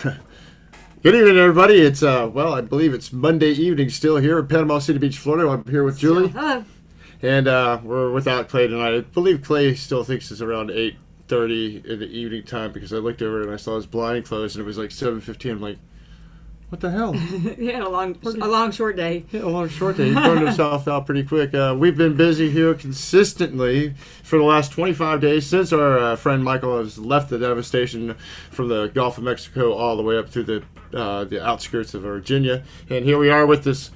Good evening, everybody. It's well, I believe it's Monday evening still here in Panama City Beach, Florida. I'm here with Julie, Hello. and we're without Clay tonight. I believe Clay still thinks it's around 8:30 in the evening time because I looked over and I saw his blind closed and it was like 7:15. I'm like, what the hell? He had a long short day. Yeah, a long short day. He burned himself out pretty quick. We've been busy here consistently for the last 25 days since our friend Michael has left the devastation from the Gulf of Mexico all the way up through the outskirts of Virginia. And here we are with this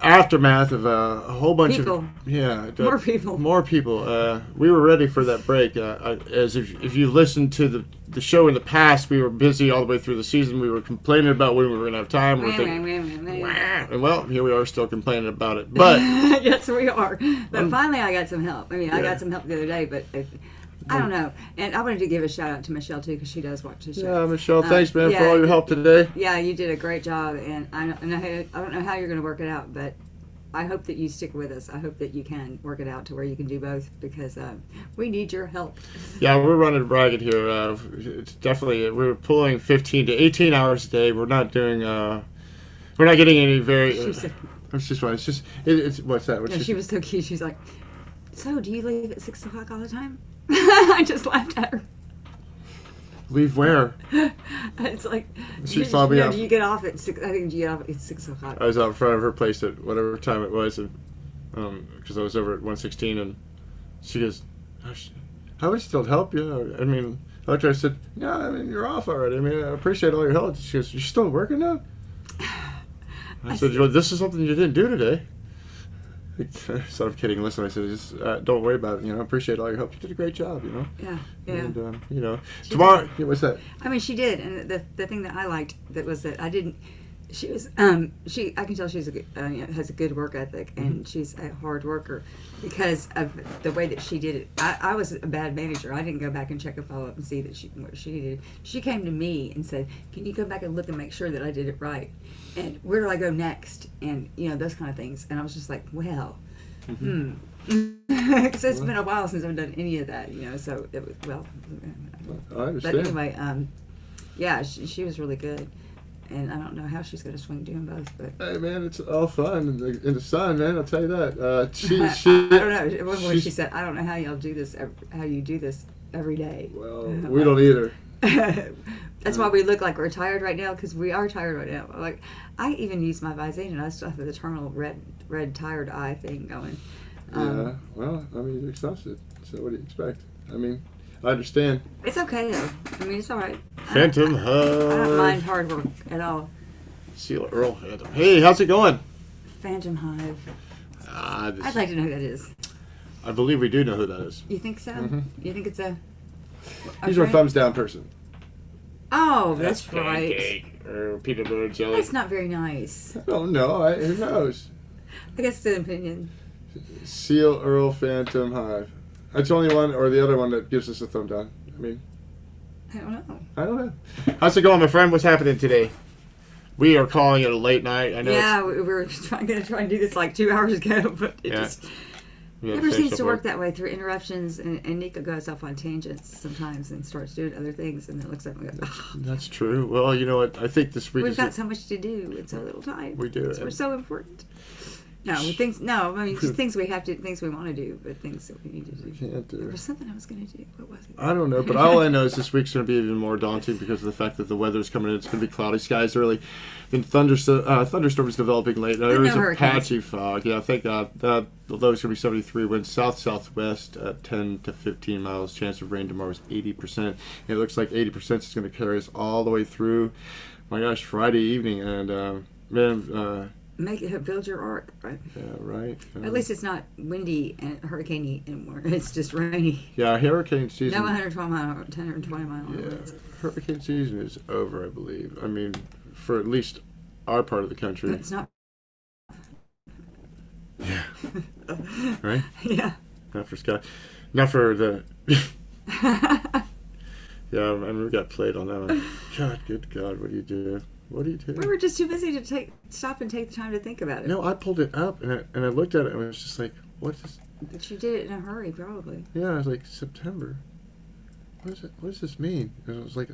aftermath of a whole bunch People. of More people. We were ready for that break. As if you listened to the show in the past, we were busy all the way through the season. We were complaining about when we were going to have time. And well, here we are still complaining about it. But yes, we are. But finally, I got some help. I got some help the other day, but I don't know. And I wanted to give a shout out to Michelle too because she does watch the show. Yeah, Michelle, thanks, man, for all your help today. Yeah, you did a great job, and I don't know how you're going to work it out, but I hope that you stick with us. I hope that you can work it out to where you can do both because we need your help. Yeah, we're running ragged here. It's definitely we're pulling 15 to 18 hours a day. We're not doing. We're not getting any very. It's just fine. It's just it's what's that? Yeah, she was so cute. She's like, "So, do you leave at 6 o'clock all the time?" I just laughed at her. Leave where? It's like She saw me off. You get off at 6. I think you get off at 6 o'clock. I was out in front of her place at whatever time it was, because I was over at 116, and she goes, "How would still help you?" I mean, I looked at her and said, "Yeah, I mean, you're off already. I mean, I appreciate all your help." She goes, "You're still working now?" I said, "Well, this is something you didn't do today." Sort of kidding. Listen, I said, just don't worry about it. I appreciate all your help. You did a great job. Yeah. And tomorrow. Yeah, what's that? I mean, she did, and the thing that I liked that was that I didn't. She was I can tell she's has a good work ethic, and she's a hard worker because of the way that she did it. I was a bad manager. I didn't go back and check a follow up and see that what she did. She came to me and said, "Can you go back and look and make sure that I did it right? And where do I go next?" And those kind of things. And I was just like, well, because it's been a while since I've done any of that. So it was I understand. But anyway, yeah, she was really good. And I don't know how she's going to swing doing both, but hey, man, it's all fun in the sun, man. I'll tell you that. I don't know. When she said, "I don't know how y'all do this. How you do this every day." Well, we don't either. That's why we look like we're tired right now because we are tired right now. Like I even use my Visine and I still have the eternal red tired eye thing going. Yeah. Well, I mean, you're exhausted. So what do you expect? I mean, I understand. It's okay though. I mean, it's all right. Phantom I don't mind hard work at all. Seal Earl Phantom. Hey, how's it going? Phantom Hive. I'd like to know who that is. I believe we do know who that is. You think so? Mm-hmm. You think it's a? He's our thumbs down person. Oh, that's right. Pancake or peanut butter and jelly. That's not very nice. I don't know. Who knows? I guess it's an opinion. Seal Earl Phantom Hive. That's the only one, or the other one that gives us a thumb down. I mean, I don't know. How's it going, my friend? What's happening today? We are calling it a late night. I know. Yeah, we were going to try and do this like 2 hours ago, but it just never seems to work that way through interruptions. And Nicko goes off on tangents sometimes and starts doing other things, and then it looks like That's true. Well, you know what? I think this week we've got so much to do in so little time. We do. We're so important. No, things. No, I mean just things we have to, things we want to do, but things that we need to do. Can't do. There was something I was going to do. What was it? I don't know, but all I know is this week's going to be even more daunting because of the fact that the weather's coming in. It's going to be cloudy skies early, then thunderstorms developing late. Now, there was a patchy fog. Yeah, thank God. The low's going to be 73. Winds south-southwest at 10 to 15 miles. Chance of rain tomorrow is 80%. It looks like 80% is going to carry us all the way through. My gosh, Friday evening, and Build your ark, right? Yeah, right. At least it's not windy and hurricaney anymore. It's just rainy. Yeah, hurricane season. No 120 mile. Yeah, hurricane season is over, I believe. I mean, for at least our part of the country. It's not. Yeah. Right? Yeah. Not for Scott. Not for the. Yeah, I mean, we got played on that one. God, good God, what do you do? What do you do? We were just too busy to stop and take the time to think about it. No, I pulled it up and I looked at it and I was just like, what is... But you did it in a hurry, probably. Yeah, I was like, September. What does this mean? And it was like,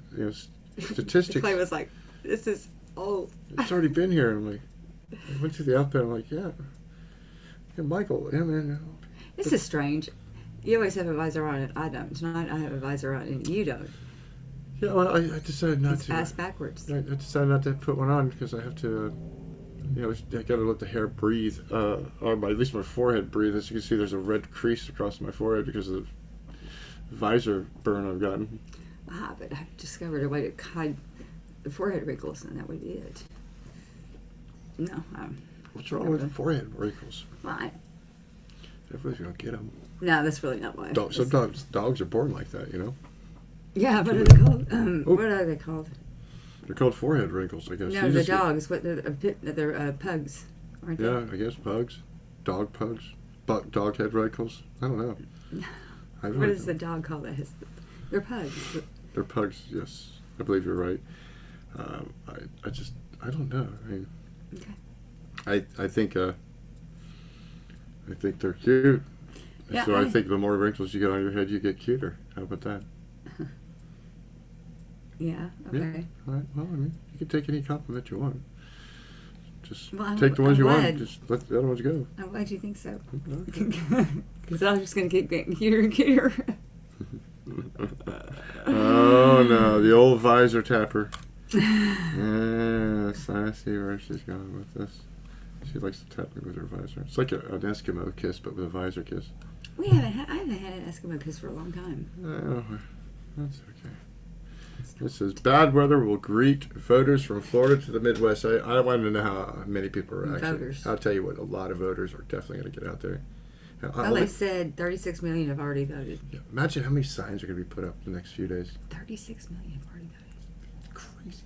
statistics. Clay was like, "This is old." It's already been here. I'm like, I went through the alphabet. I'm like, yeah, Michael. Yeah, man. This is strange. You always have a visor on it. I don't. Tonight I have a visor on and you don't. Yeah, well, I decided not It's to. ass backwards. I decided not to put one on because I have to. I got to let the hair breathe, or at least my forehead breathe. As you can see, there's a red crease across my forehead because of the visor burn I've gotten. But I've discovered a way to hide the forehead wrinkles, and that would be it. No. What's wrong with forehead wrinkles? Why? Everybody's gonna get them. No, that's really not why. Sometimes dogs are born like that, you know. Yeah, what are they called? What are they called? They're called forehead wrinkles, I guess. No, they're dogs. What they're pugs, aren't they? Yeah, I guess pugs, dog pugs, dog head wrinkles. I don't know. What is the dog called that has? They're pugs. They're pugs. Yes, I believe you're right. I don't know. I mean, okay. I think they're cute. Yeah, so I think the more wrinkles you get on your head, you get cuter. How about that? Yeah, okay. Yeah, all right. Well, I mean, you can take any compliment you want. Just take the ones you want. Just let the other ones go. I'm glad you think so. Because I'm just going to keep getting cuter and cuter. Oh, no. The old visor tapper. Yes, I see where she's going with this. She likes to tap me with her visor. It's like an Eskimo kiss, but with a visor kiss. I haven't had an Eskimo kiss for a long time. Oh, that's okay. This says, bad weather will greet voters from Florida to the Midwest. I wanted to know how many people are actually. Voters. I'll tell you what, a lot of voters are definitely going to get out there. Well, they said 36 million have already voted. Yeah, imagine how many signs are going to be put up the next few days. 36 million have already voted. Crazy.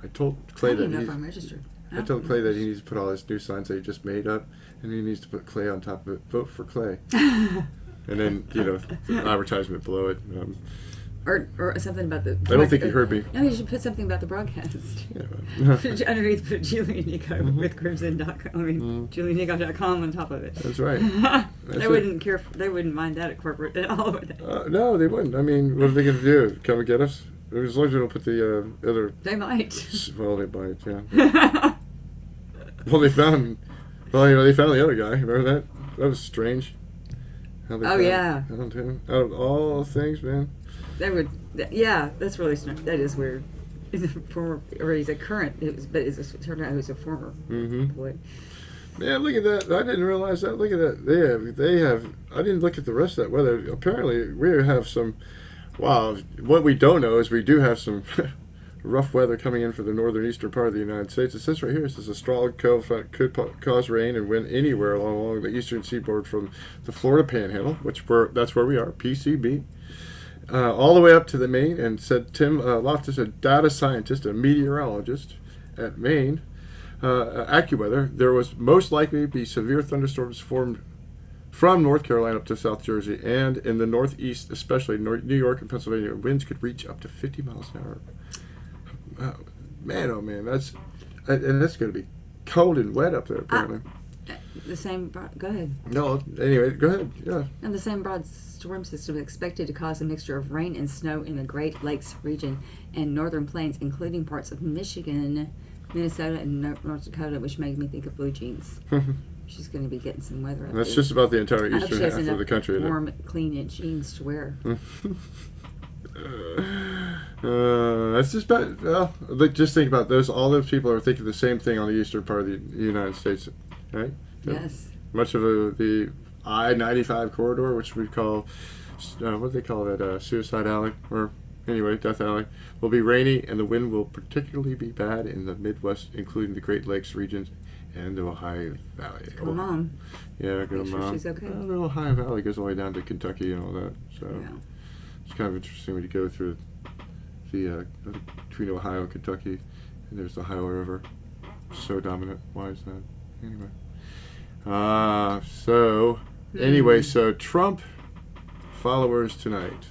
I told Clay I don't know if I'm registered. I told Clay that he needs to put all his new signs that he just made up, and he needs to put Clay on top of it. Vote for Clay. And then, the advertisement below it. Or something about the... I don't think you heard me. No, you should put something about the broadcast. Yeah. Underneath, put Julie and Nicko with crimson.com. JulieandNicko.com on top of it. That's right. They wouldn't care. They wouldn't mind that at corporate at all, would they? No, they wouldn't. I mean, what are they going to do? Come and get us? As long as we don't put the other... They might. Well, they might, yeah. Well, they found the other guy. Remember that? That was strange. How they found him. Out of all things, man. They would, yeah, that's really strange. That is weird. He's a former, or he's a current, but it turned out he was a former employee. Man, look at that. I didn't realize that. Look at that. They have, I didn't look at the rest of that weather. Apparently, we have some, wow, what we don't know is we do have some rough weather coming in for the northern eastern part of the United States. It says right here, it says a strong cold front could cause rain and wind anywhere along the eastern seaboard from the Florida Panhandle, that's where we are, PCB. All the way up to the Maine, and said Tim Loftus, a data scientist, a meteorologist at Maine, AccuWeather, there was most likely to be severe thunderstorms formed from North Carolina up to South Jersey, and in the northeast, especially New York and Pennsylvania, winds could reach up to 50 miles an hour. Man, oh man, that's going to be cold and wet up there apparently. Go ahead. No, anyway, go ahead. Yeah. And the same broad storm system is expected to cause a mixture of rain and snow in the Great Lakes region and northern plains, including parts of Michigan, Minnesota, and North Dakota, which made me think of blue jeans. She's going to be getting some weather up there. That's just about the entire eastern half of the country. Warm, clean jeans to wear. That's just bad. Well, just think about those. All those people are thinking the same thing on the eastern part of the United States, right? Yes. Much of the I-95 corridor, which we call, what do they call that, Suicide Alley, or anyway, Death Alley, will be rainy, and the wind will particularly be bad in the Midwest, including the Great Lakes regions and the Ohio Valley. Go Mom. Yeah, go Make sure Mom. she's okay. The Ohio Valley goes all the way down to Kentucky and all that, so it's kind of interesting when you go through the between Ohio and Kentucky, and there's the Ohio River. So dominant. Why is that? Anyway. So Trump followers tonight.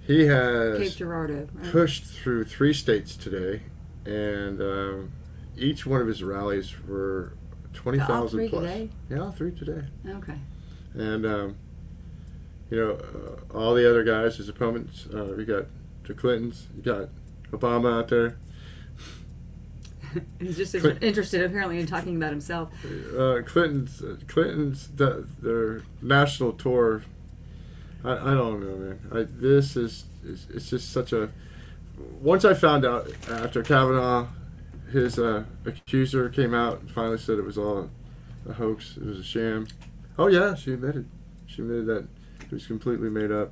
He has Cape Girardeau, right? Pushed through 3 states today, and each one of his rallies were 20,000 plus. Today? Yeah, all 3 today. Okay. And all the other guys, his opponents, we got the Clintons. You got Obama out there. He's just interested, apparently, in talking about himself. Clinton's their national tour. I don't know, man. This is it's just such a. Once I found out after Kavanaugh, his accuser came out and finally said it was all a hoax. It was a sham. Oh yeah, she admitted. She admitted that it was completely made up.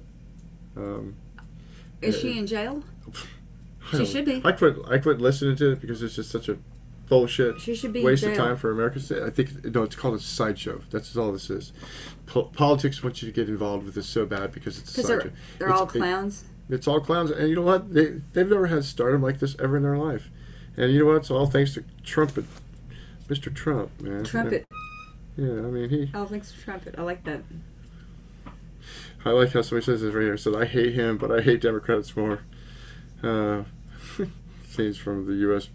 Is she in jail? She should be. I quit listening to it because it's just such a bullshit. She should be waste in jail. of time for Americans. I think it's called a sideshow. That's all this is. Politics wants you to get involved with this so bad because it's a sideshow. They're all clowns. It's all clowns, and you know what? They've never had stardom like this ever in their life, and you know what? It's all thanks to Trumpet, Mr. Trump, man. Trumpet. Yeah, I mean he. Oh, thanks to Trumpet. I like that. I like how somebody says this right here. Said I hate him, but I hate Democrats more. Scenes from the U.S.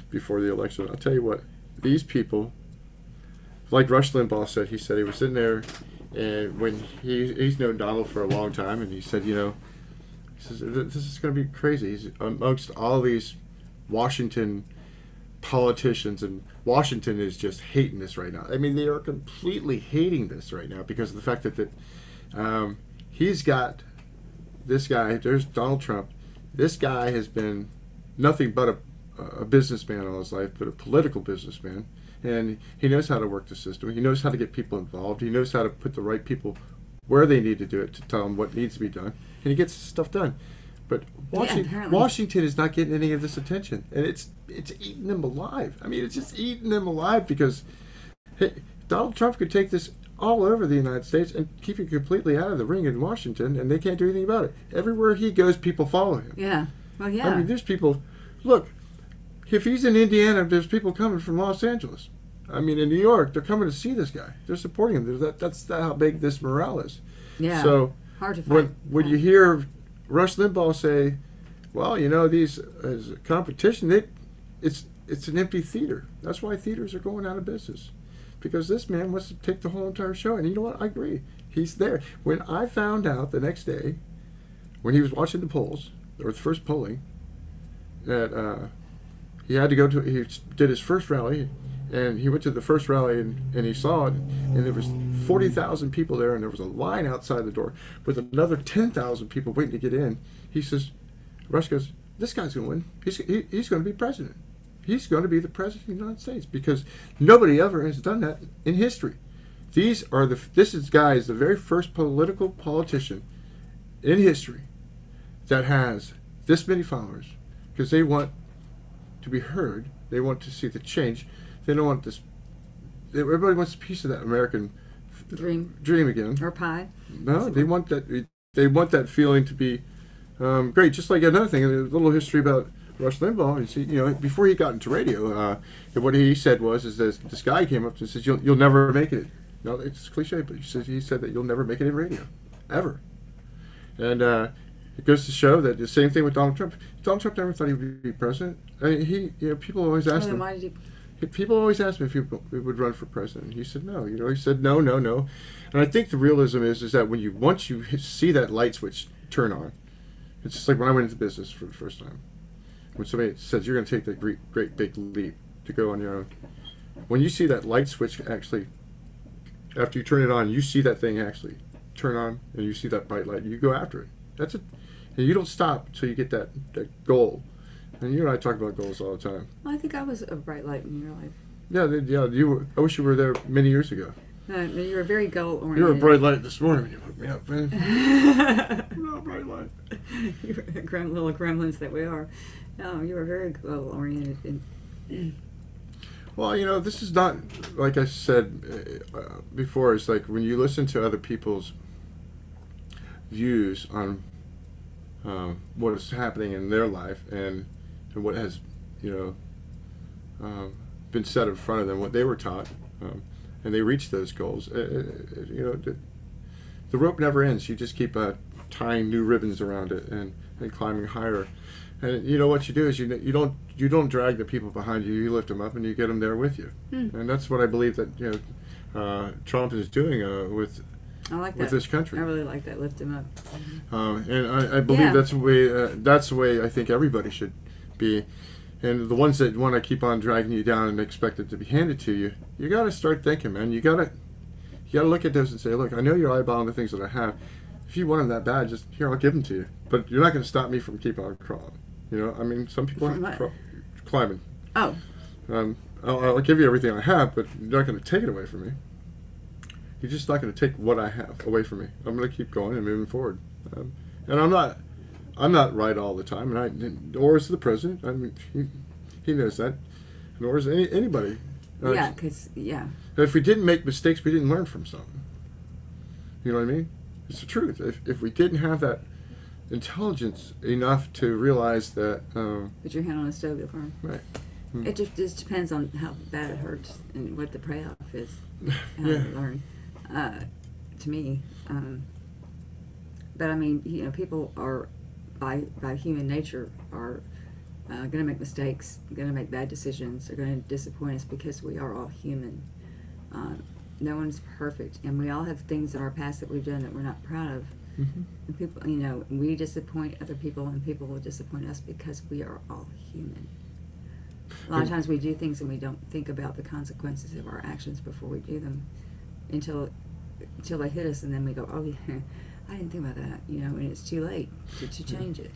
before the election. I'll tell you what, these people, like Rush Limbaugh said, he said he was sitting there, and when he's known Donald for a long time, and he said, you know, he says this is going to be crazy. He's amongst all these Washington politicians, and Washington is just hating this right now. I mean, they are completely hating this right now because of the fact that he's got this guy. There's Donald Trump. This guy has been nothing but a businessman all his life, but a political businessman. And he knows how to work the system. He knows how to get people involved. He knows how to put the right people where they need to do it to tell them what needs to be done. And he gets stuff done. But Washington is not getting any of this attention. And it's eating them alive. I mean, it's just eating them alive because Donald Trump could take this all over the United States and keep it completely out of the ring in Washington, and they can't do anything about it. Everywhere he goes, people follow him. Yeah. Well, yeah. I mean, there's people. Look, if he's in Indiana, there's people coming from Los Angeles. I mean, in New York, they're coming to see this guy. They're supporting him. That's how big this morale is. Yeah. So hard to find. When you hear Rush Limbaugh say, "Well, you know, these as a competition, it's an empty theater. That's why theaters are going out of business." Because this man wants to take the whole entire show. And you know what? I agree. He's there. When I found out the next day, when he was watching the polls, or the first polling, that he had to go to, he did his first rally, and he went to the first rally, and he saw it, and there was 40,000 people there, and there was a line outside the door with another 10,000 people waiting to get in. He says, Rush goes, this guy's going to win. He's going to be president. He's going to be the president of the United States because nobody ever has done that in history. This guy is the very first politician in history that has this many followers because they want to be heard. They want to see the change. They don't want this. Everybody wants a piece of that American dream again. Or pie. No, they want that. They want that feeling to be great. Just like another thing, a little history about Rush Limbaugh, you know, before he got into radio, what he said was this guy came up and says, "You'll never make it." No, it's cliche, but he said that you'll never make it in radio, ever. And it goes to show that the same thing with Donald Trump. Donald Trump never thought he would be president. I mean, people always ask him. People always ask him if he would run for president. He said no. You know, he said no. And I think the realism is that once you see that light switch turn on, it's just like when I went into business for the first time. When somebody says you're going to take that great big leap to go on your own, when you see that light switch actually, after you turn it on, you see that thing actually turn on, and you see that bright light, you go after it. That's it. And you don't stop until you get that goal. And you and I talk about goals all the time. Well, I think I was a bright light in your life. Yeah. You were. I wish you were there many years ago. No, you were very goal-oriented. You were a bright light this morning when you hooked me up, man. You're not a bright light. You were the little gremlins that we are. No, you were very goal-oriented. Well, you know, this is not, like I said before, it's like when you listen to other people's views on what is happening in their life and what has, you know, been set in front of them, what they were taught, and they reach those goals. You know, the rope never ends. You just keep tying new ribbons around it and climbing higher. And you know what you do is you don't drag the people behind you. You lift them up and you get them there with you. And that's what I believe that Trump is doing with I like that. with this country. I really like that. Lift him up. And I believe that's the way I think everybody should be. And the ones that want to keep on dragging you down and expect it to be handed to you, you got to start thinking, man. You got to look at this and say, look, I know you're eyeballing the things that I have. If you want them that bad, just here, I'll give them to you. But you're not going to stop me from keeping on crawling. You know, I mean, some people are climbing. Oh. I'll give you everything I have, but you're not going to take it away from me. You're just not going to take what I have away from me. I'm going to keep going and moving forward. And I'm not right all the time, nor is the president. I mean, he knows that, nor is anybody. If we didn't make mistakes, we didn't learn from something. You know what I mean? It's the truth. If we didn't have that intelligence enough to realize that. Put your hand on the stove before. Right. It just depends on how bad it hurts and what the payoff is. How Yeah. to learn. To me, but I mean, you know, people are by human nature are going to make mistakes, going to make bad decisions. They're going to disappoint us because we are all human. No one's perfect, and we all have things in our past that we've done that we're not proud of. Mm-hmm. And people, you know, we disappoint other people, and people will disappoint us because we are all human. A lot of times we do things and we don't think about the consequences of our actions before we do them until they hit us, and then we go, oh yeah, I didn't think about that, you know, and it's too late to change it.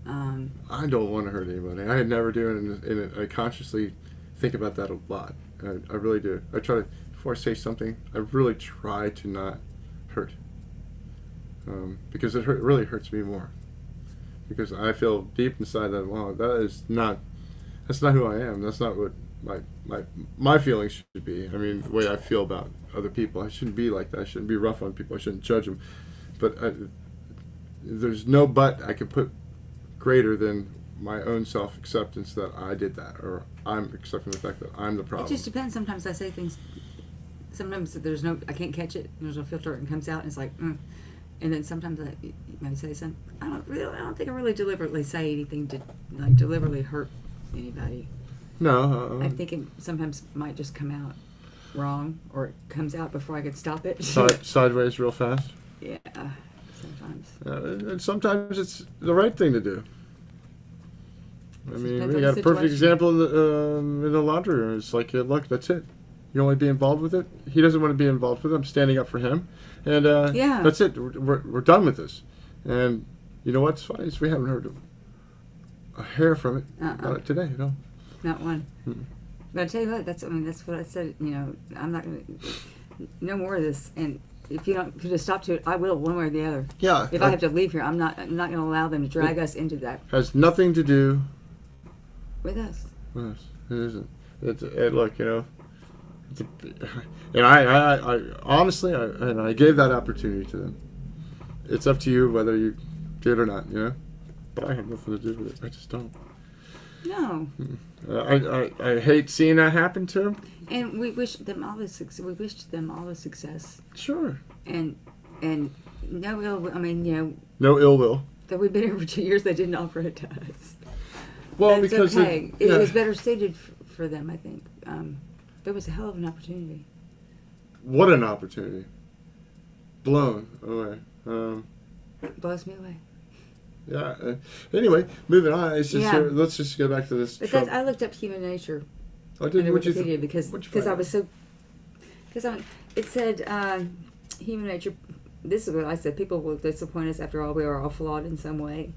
I don't want to hurt anybody. I never do, and I consciously think about that a lot. I really do. I try to, before I say something, I really try to not hurt. Because it really hurts me more. Because I feel deep inside that, wow, that's not who I am. That's not what my feelings should be. I mean, the way I feel about other people. I shouldn't be like that. I shouldn't be rough on people. I shouldn't judge them. But there's no but I could put greater than my own self-acceptance that I did that, or I'm accepting the fact that I'm the problem. It just depends. Sometimes I say things, sometimes I can't catch it, there's no filter, and it comes out, and it's like, and then sometimes I might say something, I don't think I really deliberately say anything to, like, deliberately hurt anybody. No. I think it sometimes might just come out wrong, or it comes out before I could stop it. Sideways real fast? Yeah, sometimes. And sometimes it's the right thing to do. I mean, depends we on got the a perfect situation. example in the laundry room. It's like, look, that's it. You only be involved with it. He doesn't want to be involved with it. I'm standing up for him, and that's it. We're done with this. And you know what's funny is we haven't heard a hair from it about it today. No, Not one. Mm-mm. But I tell you what, that's what I said. You know, I'm not going to no more of this. And if you don't put a stop to it, I will, one way or the other. Yeah. If I have to leave here, I'm not going to allow them to drag us into that Has nothing to do with us. with us. It isn't. Look, you know. And I honestly, I gave that opportunity to them. It's up to you whether you did or not, you know. But I have nothing to do with it. I just don't. No. I hate seeing that happen to them. And we wish them all the success. We wished them all the success. Sure. And no ill. I mean, you know. No ill will. That we've been here for 2 years, they didn't offer it to us. Well, That's because okay. It was better suited for them, I think. There was a hell of an opportunity. What an opportunity. Blown away. Blows me away. Yeah. Anyway, moving on. It's just Yeah. let's just go back to this. But Trump. I looked up human nature I did. under What'd you Wikipedia what'd you because I find was so it said human nature. This is what I said. People will disappoint us. After all, we are all flawed in some way.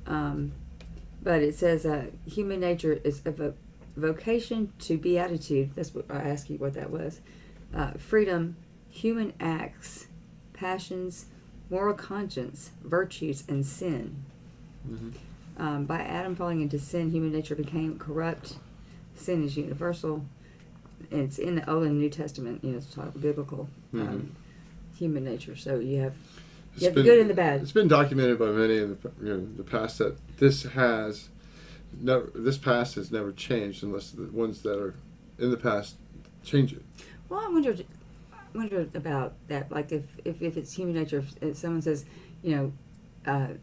But it says human nature is a vocation to beatitude. That's what I asked you what that was. Freedom, human acts, passions, moral conscience, virtues, and sin. Mm-hmm. By Adam falling into sin, human nature became corrupt. Sin is universal. And it's in the Old and New Testament. You know, it's taught biblical human nature. So you have the good and the bad. It's been documented by many in the past that this past has never changed unless the ones that are in the past change it. Well, I wondered about that. Like if it's human nature, if someone says, you know,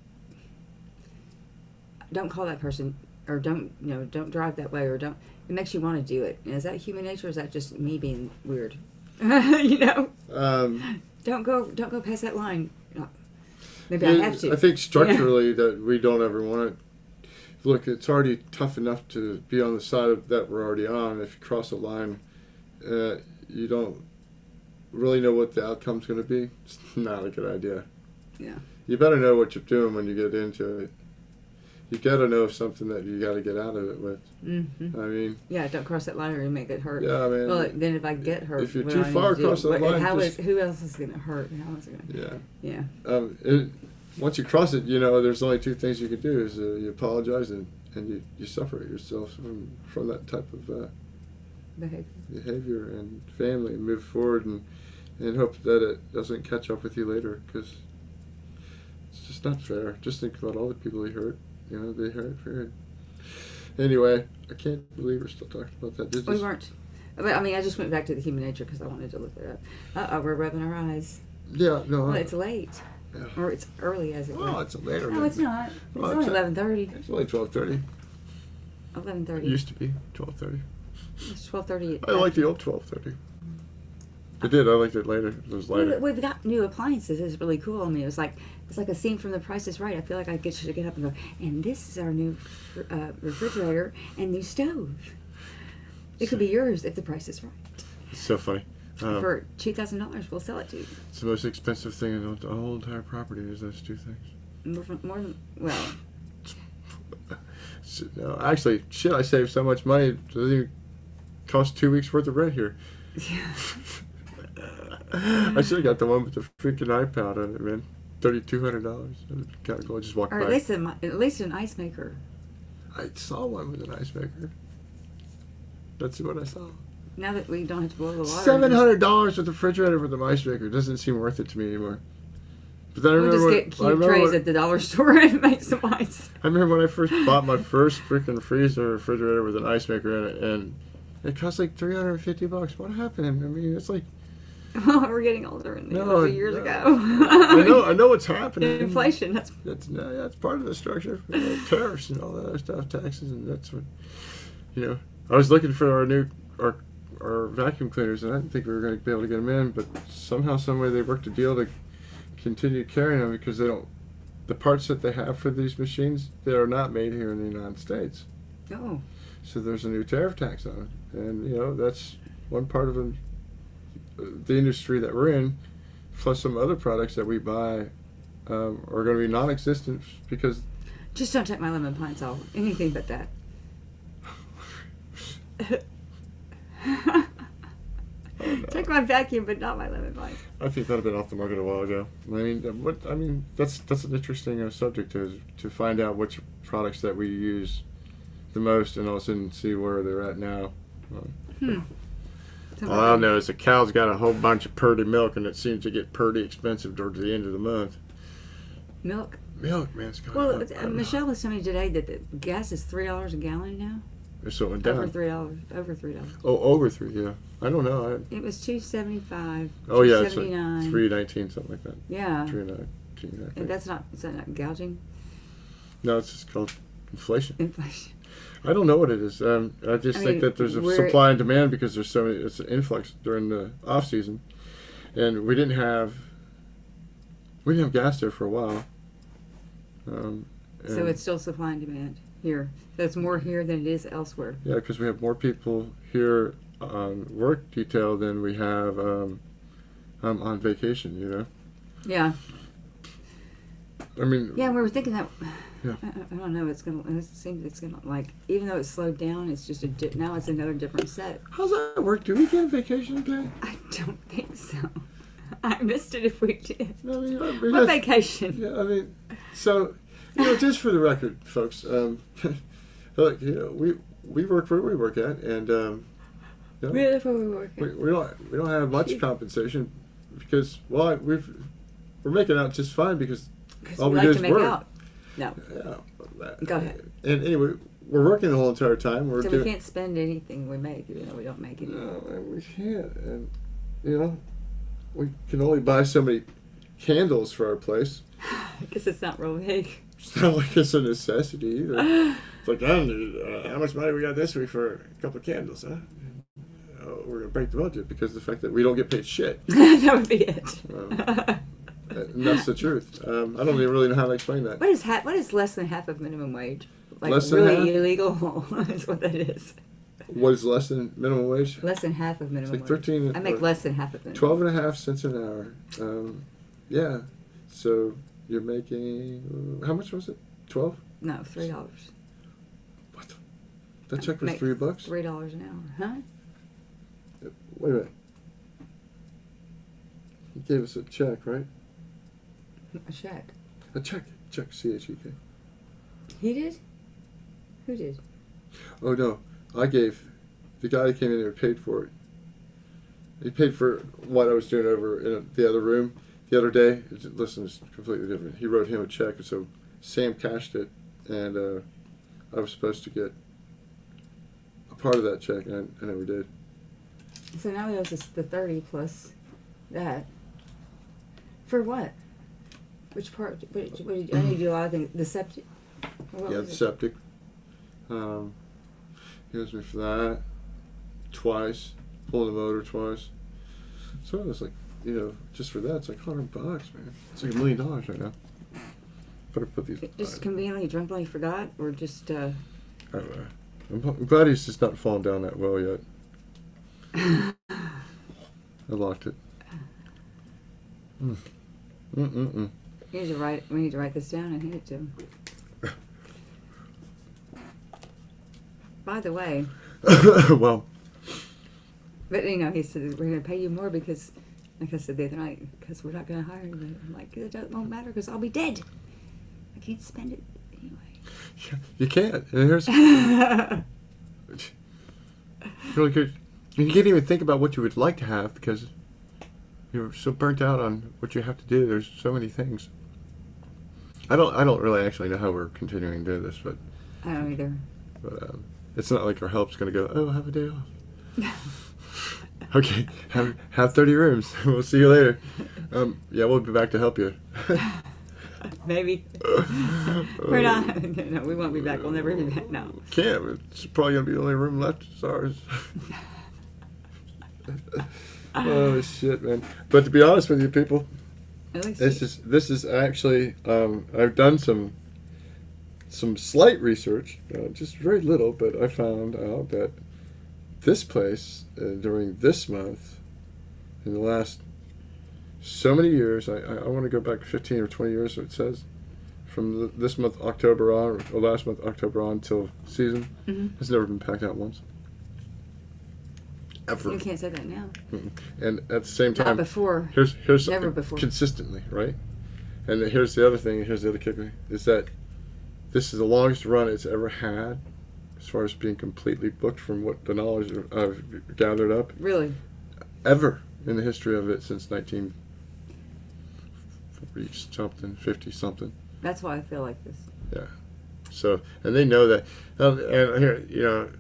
don't call that person, or don't drive that way, or don't. It makes you want to do it. Is that human nature, or is that just me being weird? You know. don't go past that line. No. Maybe I have to. I think structurally that we don't ever want it. Look, it's already tough enough to be on the side of that we're already on. If you cross a line, you don't really know what the outcome's going to be. It's not a good idea. Yeah. You better know what you're doing when you get into it. You got to know something that you got to get out of it with. Mm-hmm. I mean. Yeah, don't cross that line or you may get hurt. Yeah, I mean. Well, then if I get hurt, if you're too far across the line, who else is going to hurt? How is it going to? Yeah. Yeah. Once you cross it, you know there's only two things you can do: is you apologize and you separate yourself from that type of behavior and family, and move forward and hope that it doesn't catch up with you later, because it's just not fair. Just think about all the people he hurt. You know, they hurt. Anyway, I can't believe we're still talking about that. We weren't. But, I mean, I just went back to the human nature because I wanted to look it up. We're rubbing our eyes. Yeah, no. Well, it's late. Yeah. Or it's early, as it were. Well, it's later. No, it's not. It's only 11:30. It's only 12:30. 11:30. It used to be 12:30. It's 12:30. I like the old 12:30. I did. I liked it later. It was later. We've got new appliances. It's really cool. I mean, it's like a scene from The Price is Right. I feel like I should get up and go, and this is our new refrigerator and new stove. It could be yours if the price is right. It's so funny. For $2,000, we'll sell it to you. It's the most expensive thing in the whole entire property is those two things. More than, well. No, actually, shit, I saved so much money, it doesn't even cost 2 weeks worth of rent here. I should have got the one with the freaking iPad on it, man. $3,200. Kind of cool. I just walked by. Or at least an ice maker. I saw one with an ice maker. That's what I saw. Now that we don't have to boil the water. $700 with a refrigerator with an ice maker doesn't seem worth it to me anymore. But then I remember we'll just get cute trays at the dollar store and make some ice. I remember when I first bought my first freaking freezer refrigerator with an ice maker in it, and it cost like $350. What happened? I mean, it's like. Well, we're getting older, and that was years ago. I know what's happening. Inflation. That's part of the structure. Tariffs and all that other stuff, taxes, and that's what. You know, I was looking for our vacuum cleaners, and I didn't think we were going to be able to get them in, but somehow, some way, they worked a deal to continue carrying them because they don't. The parts that they have for these machines, they are not made here in the United States. Oh. So there's a new tariff tax on it, and you know that's one part of the industry that we're in, plus some other products that we buy are going to be non-existent because. Just don't take my lemon pints off. Anything but that. Oh, no. Take my vacuum, but not my lemon pints. I think that'd have been off the market a while ago. I mean, that's an interesting subject to find out which products that we use the most, and also see where they're at now. All I know is the cow's got a whole bunch of purdy milk, and it seems to get pretty expensive towards the end of the month. Milk, man, it's going up. Well, Michelle was telling me today that the gas is $3 a gallon now. So it went down. Over $3. Oh, over $3. Yeah, I don't know. It was $2.75. Oh yeah, it's like $3.19, something like that. Yeah. $3.19. And is that not gouging? No, it's just called inflation. Inflation. I don't know what it is. I think that there's a supply and demand because there's so many. It's an influx during the off season, and we didn't have gas there for a while. So it's still supply and demand here. So it's more here than it is elsewhere. Yeah, because we have more people here on work detail than we have on vacation. You know. Yeah. I mean. Yeah, we were thinking that. Yeah. I don't know. It seems it's gonna even though it's slowed down, it's just now it's another different set. How's that work? Do we get vacation pay? I don't think so. I missed it if we did. I mean, what vacation? Yeah, I mean, so just for the record, folks. Look, we work where we work at, and That's where we work at. We don't have much compensation because we're making out just fine because all we do is work. Out. No. Yeah. Go ahead. And anyway, we're working the whole entire time. We can't spend anything we make, even though we don't make it. No, we can't. And, we can only buy so many candles for our place. Because it's not real big. It's not like it's a necessity either. It's like, how much money we got this week for a couple of candles, huh? Oh, we're going to break the budget because of the fact that we don't get paid shit. That would be it. And that's the truth. I don't even really know how to explain that. What is less than half of minimum wage? Like Less than really half? illegal is what that is. What is less than minimum wage? Less than half of minimum It's like 13. wage. I make less than half of minimum. 12.5 cents an hour. Yeah. So you're making, how much was it? 12? No, $3. What? That check was $3? $3 an hour, huh? Wait a minute. He gave us a check, right? A check. A check. Check. C-H-E-K. He did? Who did? Oh, no. I gave, the guy that came in here paid for it. He paid for what I was doing over in the other room the other day. Listen, it's completely different. He wrote him a check, so Sam cashed it, and I was supposed to get a part of that check, and I never did. So now he owes us the 30 plus that. For what? Which part? What did you, I need to do a lot of things. The septic? Yeah, the septic. He owes me for that twice, pulling the motor twice. So it was like, just for that, it's like $100, man. It's like $1 million right now. Better put these. Just conveniently, drunkenly forgot, or just. I don't know. I'm glad he's just not fallen down that well yet. I locked it. We need to write this down and hand it to him. By the way. Well. But he said we're going to pay you more because, like I said the other night, because we're not going to hire you. I'm like, it won't matter because I'll be dead. I can't spend it anyway. You can't. And here's really good. You can't even think about what you would like to have because you're so burnt out on what you have to do. There's so many things. I don't really actually know how we're continuing to do this, but I don't either. But it's not like our help's going to go, oh, have a day off. Okay, have 30 rooms. We'll see you later. Yeah, we'll be back to help you. Maybe. We're not. No, we won't be back. We'll never be back. No. Can't. It's probably going to be the only room left. It's ours. Oh, shit, man. But to be honest with you, people, this is actually, I've done some slight research, just very little, but I found out that this place, during this month, in the last so many years, I want to go back 15 or 20 years, so it says, from this month, October on, or last month, October on, till season, has never been packed out once. Ever. You can't say that now. And at the same time, not before. Here's never before. Consistently, right? And here's the other thing, here's the other kicker, is that this is the longest run it's ever had, as far as being completely booked from what the knowledge I've gathered up. Really? Ever in the history of it since 1940 something, 50 something. That's why I feel like this. Yeah. So, and they know that. And here,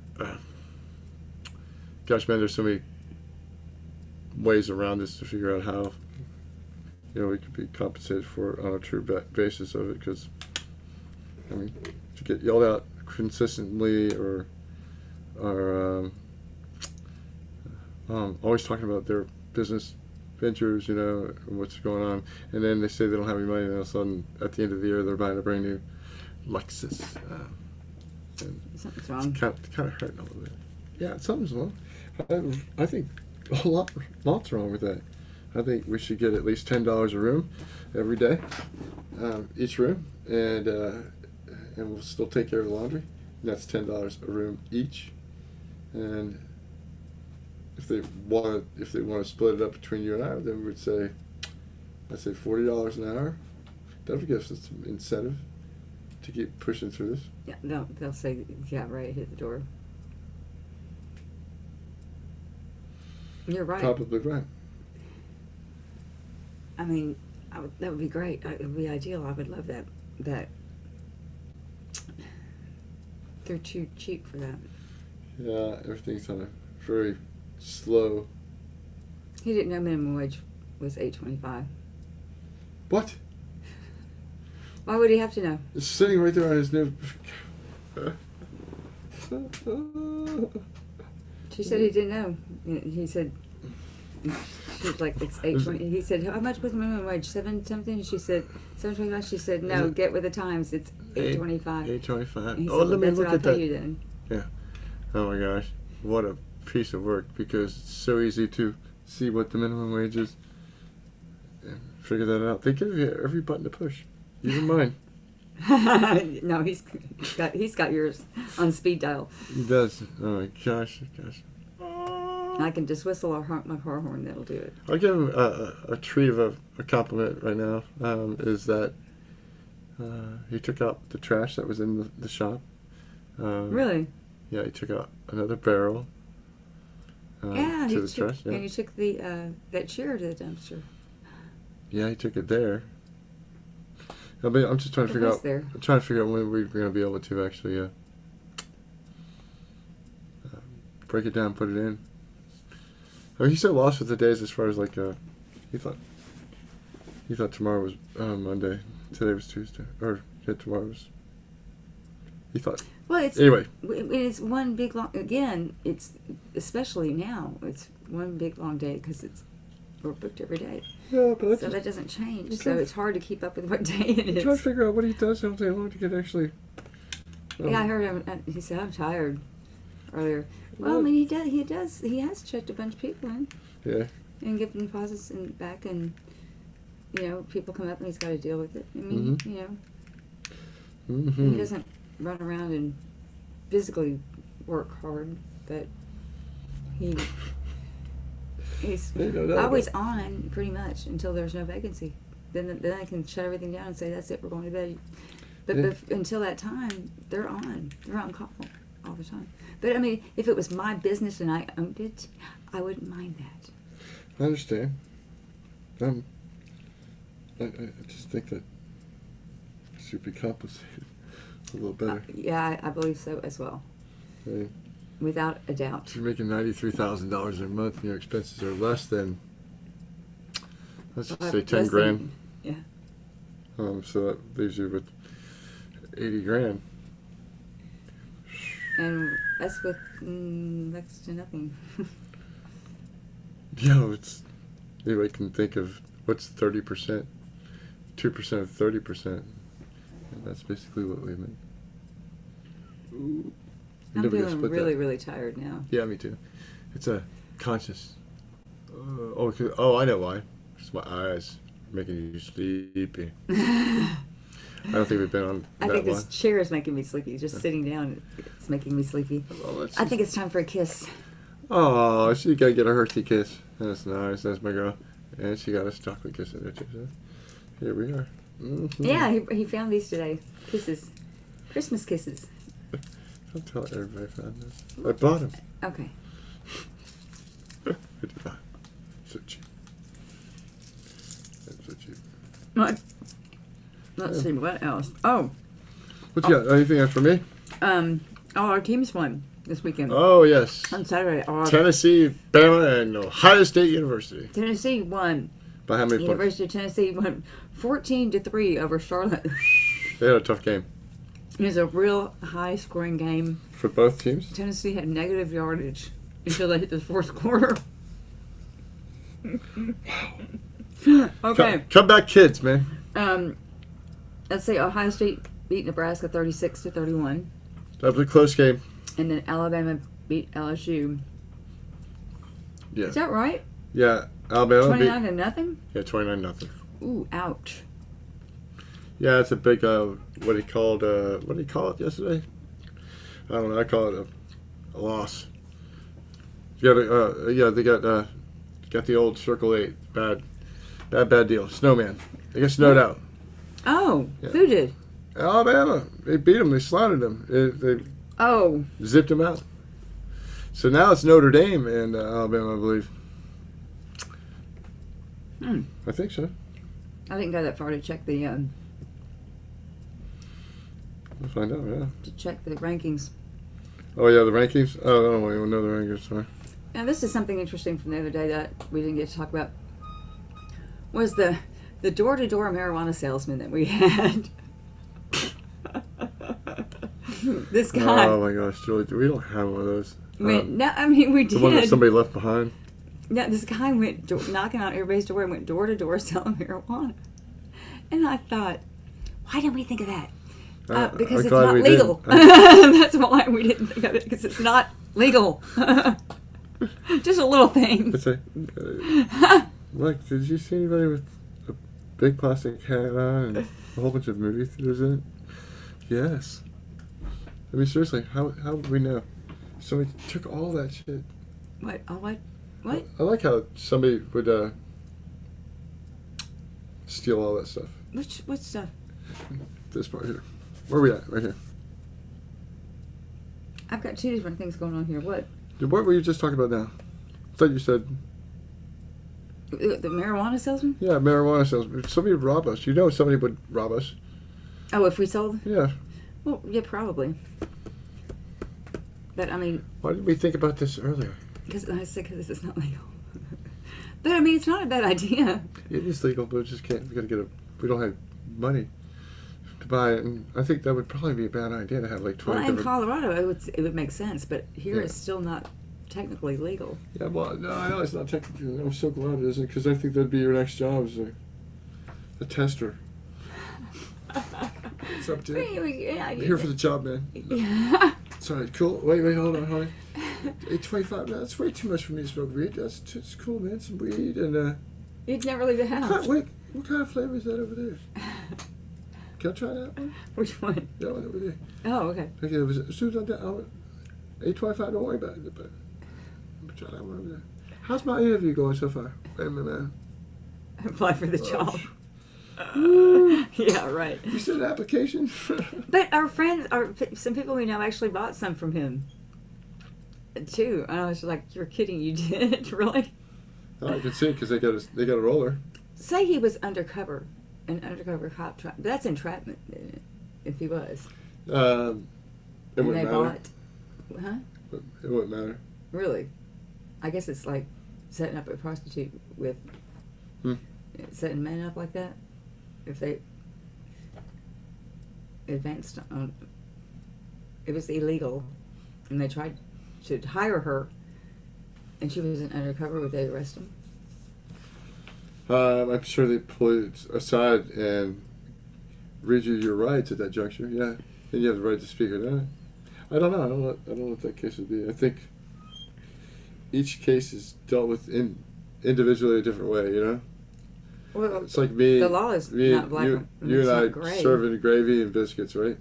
gosh, man, there's so many ways around this to figure out how, we could be compensated for it on a true basis of it, because, I mean, to get yelled out consistently or always talking about their business ventures, and what's going on, and then they say they don't have any money, and all of a sudden, at the end of the year, they're buying a brand new Lexus. And something's wrong. It's kind of hurting a little bit. Yeah, something's wrong. I think lots wrong with that. I think we should get at least $10 a room every day, each room, and we'll still take care of the laundry. And that's $10 a room each. And if they want to split it up between you and I, then we would say, I'd say $40 an hour. That would give us some incentive to keep pushing through this. Yeah, they'll say, yeah, right, hit the door. You're right. Probably right. I mean, that would be great. It would be ideal. I would love that. They're too cheap for that. Yeah, everything's on a very slow. He didn't know minimum wage was $8.25. What? Why would he have to know? It's sitting right there on his new. She said he didn't know. He said, she was like, it's 8:20. He said, how much was minimum wage? 7 something? She said, 7.25. She said, no, get with the times. It's 8.25. 8.25. He Oh, said, let me that's look what I'll at pay that. you then. Yeah. Oh my gosh, what a piece of work, because it's so easy to see what the minimum wage is and figure that out. They give you every button to push, even mine. No, he's got yours on speed dial. He does. Oh my gosh. I can just whistle or honk my car horn. That'll do it. I'll give him a treat of a compliment right now. Is that he took out the trash that was in the shop. Really? Yeah, he took out another barrel. Yeah, to the trash. Yeah. And you took the that chair to the dumpster. Yeah, he took it there. I'm just trying to figure out. There. I'm trying to figure out when we're going to be able to actually break it down, put it in. I mean, he's so lost with the days as far as like he thought tomorrow was Monday, today was Tuesday, or yeah, tomorrow was. He thought. Well, it's one big long. Again, it's especially now. It's one big long day because we're booked every day. Yeah, but so that doesn't change. So it's hard to keep up with what day it is. Trying to figure out what he does all day long to get actually. Yeah, I heard him. He said, "I'm tired." Earlier. Well, I mean, he does. He has checked a bunch of people in. Yeah. And given deposits and back, and people come up and he's got to deal with it. I mean, he doesn't run around and physically work hard, but he's always on pretty much until there's no vacancy. Then I can shut everything down and say, that's it, we're going to bed. But until that time, they're on call all the time. But I mean, if it was my business and I owned it, I wouldn't mind that. I understand. I just think that it should be compensated a little better. Yeah, I believe so as well. Right. Without a doubt. If you're making $93,000 a month and your expenses are less than, let's just say 10 grand. Yeah. So that leaves you with 80 grand. And that's with next to nothing. Anybody can think of what's 30%, 2% of 30%. And that's basically what we make. Ooh. I'm feeling really, really tired now. Yeah, me too. It's a conscious. I know why. It's my eyes making you sleepy. I don't think we've been on that long. This chair is making me sleepy. Just sitting down, it's making me sleepy. Well, I think it's time for a kiss. Oh, she got to get a Hershey kiss. That's nice. That's my girl. And she got us chocolate kiss in there too. So here we are. Mm-hmm. Yeah, he found these today. Kisses. Christmas kisses. Don't tell everybody I found this. I bought them. Okay. I did not. So cheap. That's so cheap. What? Let's see, what else? Oh. What you got? Anything else for me? All our teams won this weekend. Oh, yes. On Saturday. Tennessee, Bama, and Ohio State University. Tennessee won. By how many points? University of Tennessee won 14-3 over Charlotte. They had a tough game. It was a real high-scoring game. For both teams? Tennessee had negative yardage until they hit the fourth quarter. Okay. Come back, kids, man. Let's say Ohio State beat Nebraska 36-31. That was a close game. And then Alabama beat LSU. Yeah. Is that right? Yeah, Alabama 29-0? Yeah, 29-0. Ooh, ouch. Yeah, it's a big, what did he call it yesterday? I don't know, I call it a loss. They got the old Circle 8. Bad deal. Snowman. They got snowed out. Oh, yeah. Who did? Alabama. They beat them. They slaughtered them. They zipped them out. So now it's Notre Dame and Alabama, I believe. I think so. I didn't go that far to check the... We'll find out, yeah. To check the rankings. Oh, yeah, the rankings? Oh, I don't even know the rankings, sorry. Now, this is something interesting from the other day that we didn't get to talk about. Was the door-to-door marijuana salesman that we had. This guy. Oh, my gosh, Julie, we don't have one of those. No, I mean, we did. The one that somebody left behind? Yeah, this guy went knocking on everybody's door and went door to door selling marijuana. And I thought, why didn't we think of that? Because it's not legal. That's why we didn't think of it, because it's not legal. Just a little thing. Look, did you see anybody with a big plastic hat on and a whole bunch of movie theaters in it? Yes. I mean, seriously, how would we know? Somebody took all that shit. What? Oh, what? What? I like how somebody would steal all that stuff. What stuff? This part here. Where are we at? Right here. I've got two different things going on here. What? What were you just talking about now? I thought you said... The marijuana salesman? Yeah, marijuana salesman. Somebody would rob us. You know somebody would rob us. Oh, if we sold? Yeah. Well, yeah, probably. But, I mean... Why didn't we think about this earlier? Because I said, because this is not legal. But, I mean, it's not a bad idea. It is legal, but we just can't... We don't have money to buy it. And I think that would probably be a bad idea to have like 20 Well, in Colorado, it would make sense. But here it's still not technically legal. Yeah, well, no, I know it's not technically. I'm so glad it isn't, because I think that'd be your next job as a tester. What's up, dude? I'm here for the job, man. Yeah. Sorry, cool. Wait, hold on, honey. 8.25. No, that's way too much for me to smoke weed. That's cool, man. Some weed and. You'd never leave the house. Wait, what kind of flavor is that over there? Can I try that one? Which one? That one over there. Oh, okay. Okay, as soon as I'm done, 8.25. Don't worry about it. But try that one over there. How's my interview going so far? Wait a minute, man. Apply for the job. Yeah, right. You sent an application? But our friends, some people we know actually bought some from him, too. And I was like, you're kidding, you did? Really? Oh, I can see it because they got a roller. Say he was undercover, an undercover cop. But that's entrapment, if he was. It wouldn't matter. Huh? It wouldn't matter. Really? I guess it's like setting up a prostitute with setting men up like that. If they advanced on, it was illegal, and they tried to hire her, and she was an undercover. Would they arrest him? I'm sure they pull it aside and read you your rights at that juncture. Yeah, and you have the right to speak or not. I don't know. I don't know what that case would be. I think each case is dealt with individually a different way. You know. Well, it's like me. The law is not black. You and I serving gravy and biscuits, right?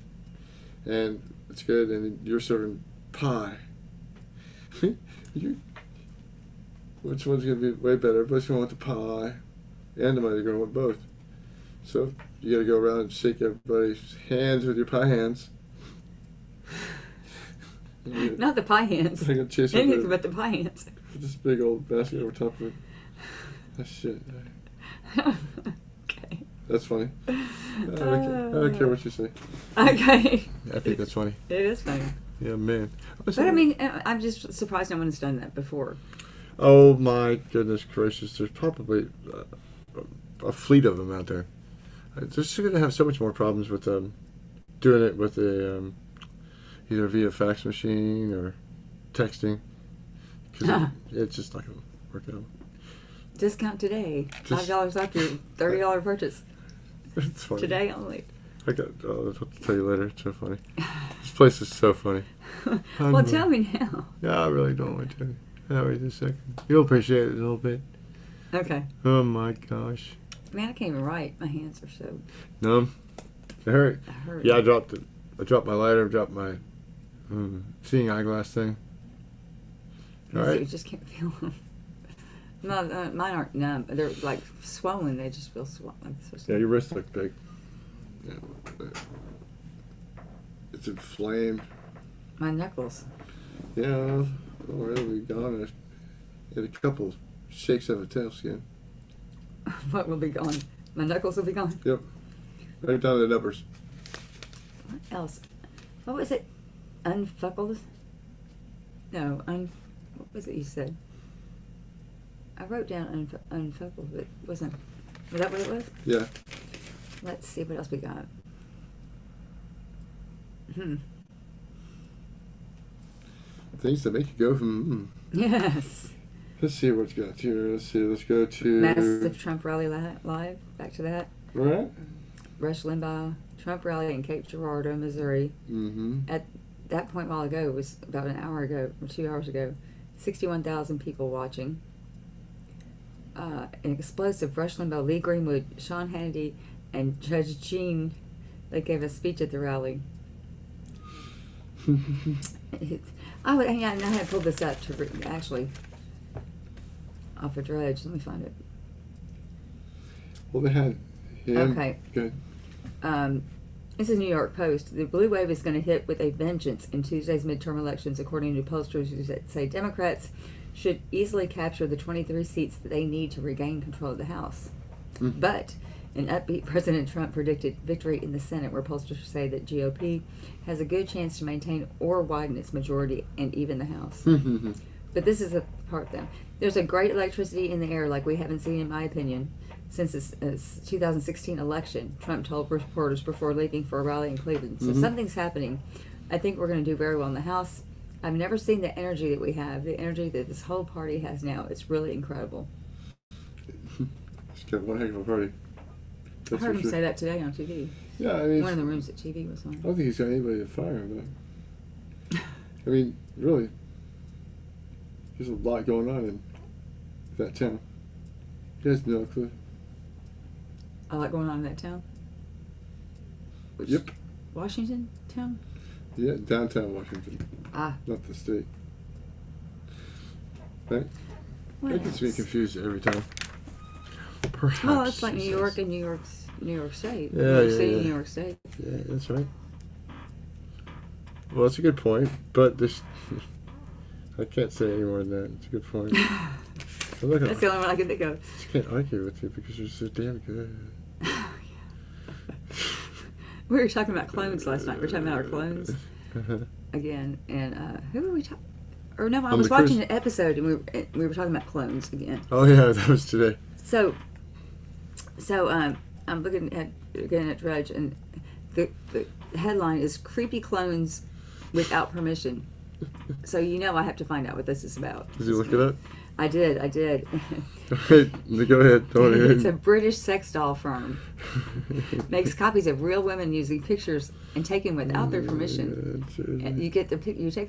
And it's good. And you're serving pie. Which one's gonna be way better? Everybody's gonna want the pie, and the money. You're gonna want both. So you gotta go around and shake everybody's hands with your pie hands. Not the pie hands. I'm gonna chase anything but the pie hands. Put this big old basket over top of it. That shit. Okay. That's funny. I don't care what you say. Okay. I think that's funny. It is funny. Yeah, man. But I mean, I'm just surprised no one's done that before. Oh my goodness gracious! There's probably a fleet of them out there. They're just going to have so much more problems with doing it with either via fax machine or texting, because it's just not going to work out. Discount today. $5 off your $30 purchase. It's funny. Today only. I'll tell you later. It's so funny. This place is so funny. Well, tell me now. Yeah, I really don't want to. Yeah, wait a second. You'll appreciate it a little bit. Okay. Oh my gosh. Man, I can't even write. My hands are so numb. It hurt. Yeah, I dropped my lighter. Dropped my seeing eyeglass thing. All right. You just can't feel them. No, mine aren't numb. They're like swollen. They just feel swollen. Yeah, your wrists look big. Yeah, it's inflamed. My knuckles. Yeah, it'll be gone in a couple shakes of a tail skin. What will be gone? My knuckles will be gone? Yep. Right down to the numbers. What else? What was it? Unfuckled? No, what was it you said? I wrote down unfuckled, but it wasn't. Was that what it was? Yeah. Let's see what else we got. things that make you go from. Yes. Let's see what's got here. Let's see. Let's go to Massive Trump rally live. Back to that. All right. Rush Limbaugh Trump rally in Cape Girardeau, Missouri. Mm-hmm. At that point, a while ago, it was about an hour ago or 2 hours ago. 61,000 people watching. An explosive. Rush Limbaugh, Lee Greenwood, Sean Hannity, and Judge Jean. They gave a speech at the rally. Hang on, I had pulled this up to actually off a Drudge. Let me find it. Well, they had him. Okay. Good. This is New York Post. The blue wave is going to hit with a vengeance in Tuesday's midterm elections, according to pollsters who say Democrats should easily capture the 23 seats that they need to regain control of the House. Mm. But an upbeat President Trump predicted victory in the Senate, where pollsters say that GOP has a good chance to maintain or widen its majority and even the House. But this is the part, though. There's a great electricity in the air like we haven't seen, in my opinion, since this 2016 election, Trump told reporters before leaving for a rally in Cleveland. So something's happening. I think we're going to do very well in the House. I've never seen the energy that we have, the energy that this whole party has now. It's really incredible. It's got one heck of a party. I heard him say that today on TV. Yeah, I mean, one of the rooms that TV was on. I don't think he's got anybody to fire, but I mean, really, there's a lot going on in that town. He has no clue. A lot going on in that town? Which, yep. Washington town? Yeah, downtown Washington. Ah. Not the state. Right? What I gets me confused every time. Perhaps. Well, it's like New York and New York State. Yeah, New York yeah, City, yeah. New York State. Yeah, that's right. Well, that's a good point, but this I can't say any more than that. It's a good point. That's the only one I can think of. I just can't argue with you because you're so damn good. We were talking about clones last night. We were talking about our clones again, and who were we talking? Or no, I was watching an episode, and we were talking about clones again. Oh yeah, that was today. So I'm looking at Drudge, and the headline is "Creepy Clones Without Permission." So I have to find out what this is about. Did you look it up? I did. Go ahead. It's a British sex doll firm. Makes copies of real women using pictures and taken without their permission. And you take the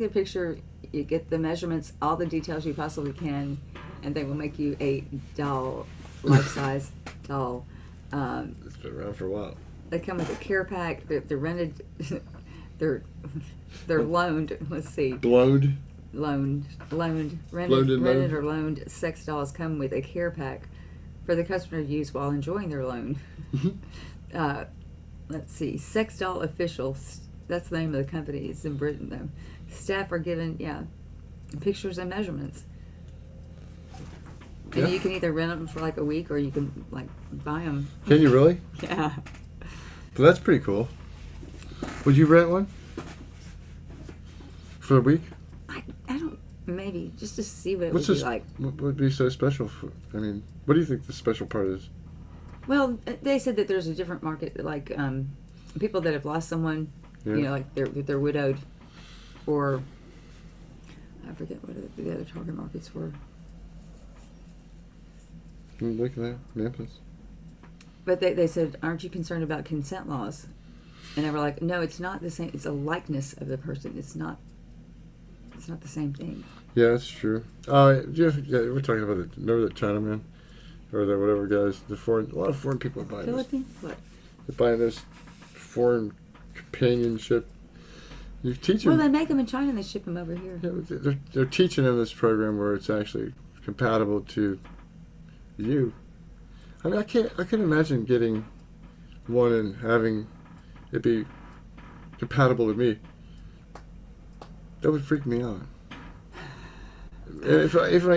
picture, you get the measurements, all the details you possibly can, and they will make you a doll, life-size doll. It's been around for a while. They come with a care pack. They're rented. They're loaned. Let's see. Rented or loaned sex dolls come with a care pack for the customer to use while enjoying their loan. Let's see, Sex Doll Officials. That's the name of the company. It's in Britain, though. Staff are given, pictures and measurements. And you can either rent them for like a week or you can like buy them. Can you really? Yeah. Well, that's pretty cool. Would you rent one for a week? I don't. Maybe just to see what it What's would be like. What would be so special? I mean, what do you think the special part is? Well, they said that there's a different market, like people that have lost someone, like they're widowed, or I forget what the other target markets were. Look at that, Memphis. But they said, aren't you concerned about consent laws? And they were like, no, it's not the same. It's a likeness of the person. It's not the same thing. Yeah, that's true. We're talking about remember that Chinaman? Or the whatever guys, a lot of foreign people are buying Philippines? What? They're buying this foreign companionship. You teach them. Well, they make them in China and they ship them over here. Yeah, they're teaching them this program where it's actually compatible to you. I mean, I can imagine getting one and having it be compatible with me. That would freak me out. And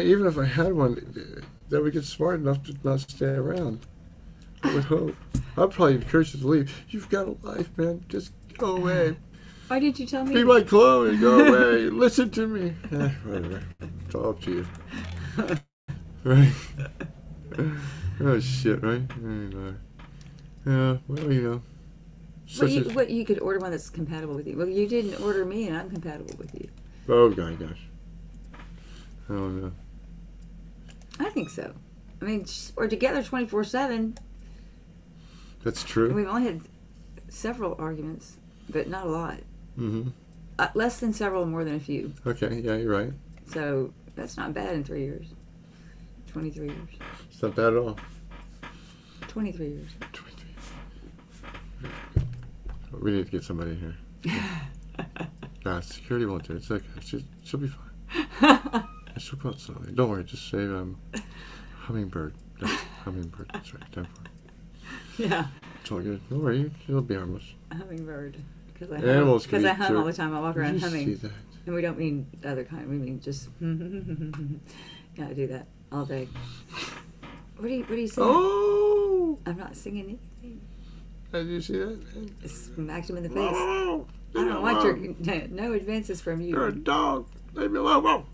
even if I had one, that would get smart enough to not stay around. I would hope. I'd probably encourage you to leave. You've got a life, man. Just go away. Why didn't you tell me? Be my clone and go away. Listen to me. Whatever. It's all up to you. Right? Oh, shit, right? Anyway. Yeah, well, Well, you could order one that's compatible with you. Well, you didn't order me, and I'm compatible with you. Oh my gosh. Oh no. I think so. I mean, we're together 24/7. That's true. We've only had several arguments, but not a lot. Mm-hmm. Less than several, more than a few. Okay, yeah, you're right. So that's not bad in 3 years. 23 years. It's not bad at all. 23 years. 23. We need to get somebody in here. Nah, security won't do it. It's okay. She'll be fine. She'll go outside. Don't worry. Just say hummingbird. No, hummingbird. That's right. Time for it. Yeah. It's all good. Don't worry. It'll be harmless. A hummingbird. Because Animals I hum all the time. I walk around Did you humming. see that? And we don't mean the other kind. We mean just. Yeah, I do that all day. What are you singing? Oh! I'm not singing anything. Did you see that? Smacked him in the face. Whoa! I don't want your no advances from you. You're a dog. Leave me alone. Whoa.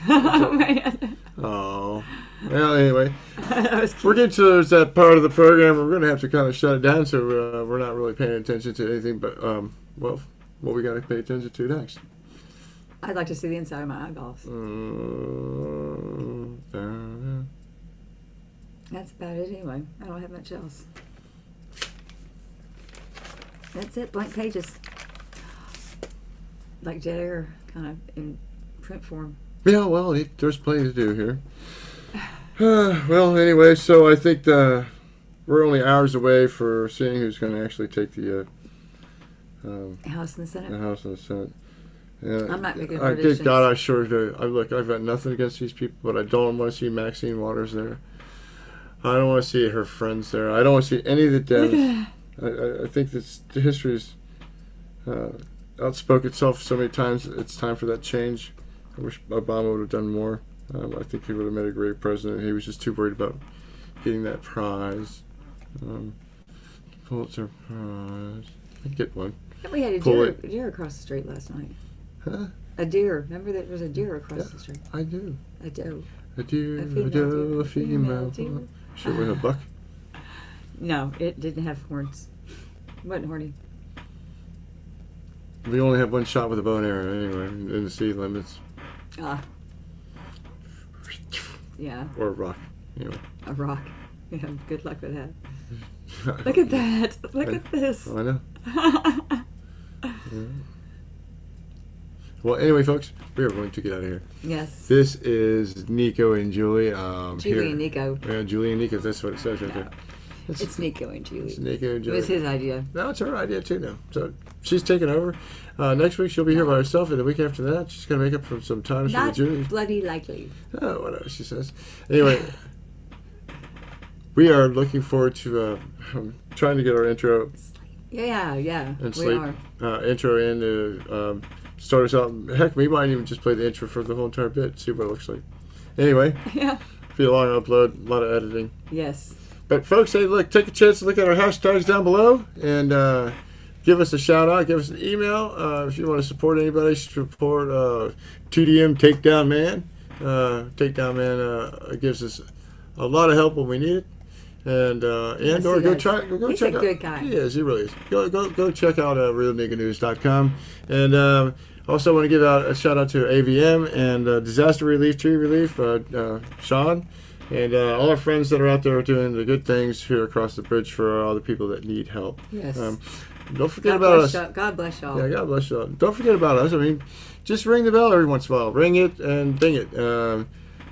Oh man. Oh. Well, anyway, That was cute. we're getting to that part of the program. We're going to have to kind of shut it down, so we're not really paying attention to anything. But well, what we got to pay attention to next? I'd like to see the inside of my eyeballs. That's about it anyway. I don't have much else. That's it. Blank pages. Like dead air, kind of in print form. Yeah, well, there's plenty to do here. Well, anyway, so I think we're only hours away for seeing who's going to actually take the House and the Senate. House and the Senate. I'm not making Good predictions. God, I sure do. Look, I've got nothing against these people, but I don't want to see Maxine Waters there. I don't want to see her friends there. I don't want to see any of the Dems. I think the history's outspoke itself so many times. It's time for that change. I wish Obama would have done more. I think he would have made a great president. He was just too worried about getting that prize. Pulitzer Prize. I'd get one. We had a deer across the street last night. Huh? A deer. Remember there was a deer across the street? I do. A doe. A deer, a female deer. Sure, with a buck? No, it didn't have horns. It wasn't horny. We only have one shot with a bow and arrow anyway, in the city limits. Yeah. Or a rock, anyway. A rock. Yeah, good luck with that. Look at that. Look at this. Oh, I know. Yeah. Well, anyway, folks, we are going to get out of here. Yes. This is Nico and Julie. Julie and Nico. Yeah, Julie and Nico. That's what it says right there. It's Nico and Julie. It's Nico and Julie. It was his idea. No, it's her idea too now. So she's taking over. Next week she'll be here by herself, and the week after that she's going to make up for some times for the Not Julie. bloody likely. Oh, whatever she says. Anyway, we are looking forward to trying to get our intro Yeah. and We sleep are. intro in to start us out. Heck, we might even just play the intro for the whole entire bit, see what it looks like. Anyway, Yeah. be a long upload, a lot of editing. Yes. But folks, hey, look, take a chance to look at our hashtags down below and give us a shout out, give us an email. If you want to support anybody, support TDM Takedown Man. Takedown Man gives us a lot of help when we need it. And or he go does. check He's out. a good guy. He is. He really is. Go check out realnigganews.com. And also want to give out a shout out to AVM and Disaster Relief, Tree Relief, Sean, and all our friends that are out there doing the good things here across the bridge for all the people that need help. Yes. Don't forget about us. God bless y'all. Yeah, God bless y'all. Don't forget about us. I mean, just ring the bell every once in a while. Ring it and ding it.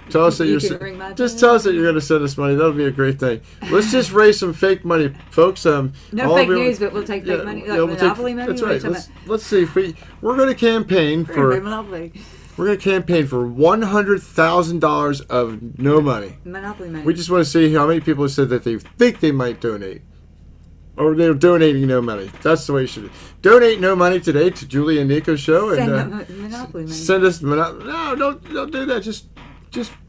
Tell us that You you're can ring my just bell. tell us that you're going to send us money. That'll be a great thing. Let's just raise some fake money, folks. No fake news, but we'll take fake money. Like we'll take- Monopoly money. That's What are right. you talking Let's see if we're going to campaign about? We're for Monopoly. $100,000 of no money. Monopoly money. We just want to see how many people have said that they think they might donate. Or they're donating no money. That's the way you should donate no money today to Julie and Nico's show. Send and Monopoly money. send us no, don't do that. Just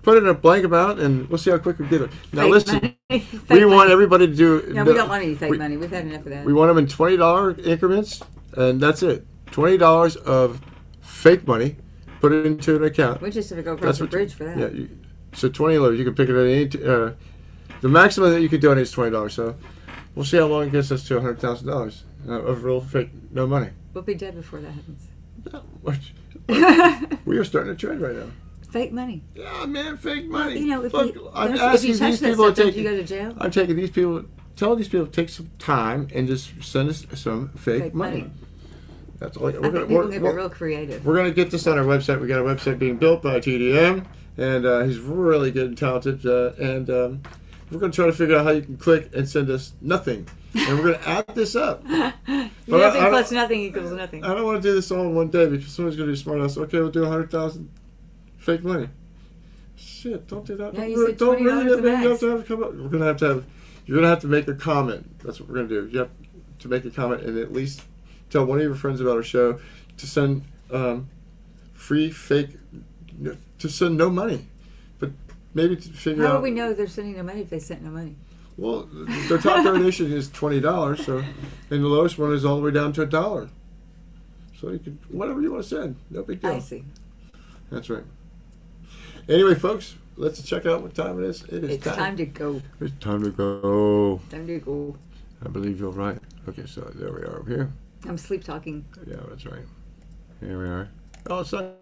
put it in a blank amount, and we'll see how quick we get it. Now Fake listen, money. we Fake want money. everybody to do. No, we don't want any fake money. We've had enough of that. We want them in $20 increments, and that's it. $20 of fake money. Put it into an account. We just have to go across the bridge for that. Yeah. So $20. You can pick it at any. The maximum that you can donate is $20. So we'll see how long it gets us to $100,000 of real fake no money. We'll be dead before that happens. We are starting a trend right now. Fake money. Yeah, man, fake money. Well, you know, if Look, you, I'm if asking you touch these that people stuff, to don't take. you go to jail? I'm taking these people. Tell these people to take some time and just send us some fake money. That's all. I think people can get real creative. We're gonna get this on our website. We got a website being built by TDM, and he's really good and talented. We're gonna try to figure out how you can click and send us nothing, and we're gonna add this up. Nothing plus nothing equals nothing. I don't want to do this all in one day because someone's gonna be smart enough. Okay, we'll do 100,000 fake money. Shit, don't do that. Yeah, you said $20 the max. We're gonna have to have. You're gonna have to make a comment. That's what we're gonna do. You have to make a comment and at least tell one of your friends about our show to send free fake to send no money, but maybe to figure out. How do we know they're sending no money if they sent no money? Well, their top donation is $20, so and the lowest one is all the way down to $1. So you can whatever you want to send, no big deal. I see. That's right. Anyway, folks, let's check out what time it is. It's time to go. It's time to go. Time to go. I believe you're right. Okay, so there we are over here. I'm sleep talking. Yeah, that's right. Here we are. Oh, it's not.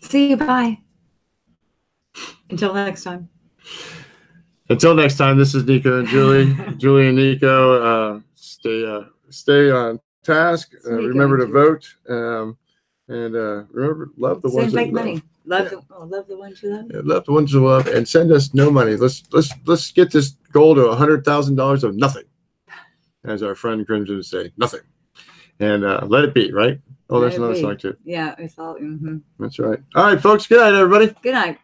See you. Bye. Until next time. Until next time, this is Nico and Julie. Julie and Nico, stay on task. Remember to vote. And remember, love the ones that you you money. love. Love the ones you love. Yeah, love the ones you love, and send us no money. Let's get this goal to $100,000 of nothing, as our friend Crimson would say, nothing, and let it be. Right? Oh, that's another song too. Yeah, it's all. Mm-hmm. That's right. All right, folks. Good night, everybody. Good night.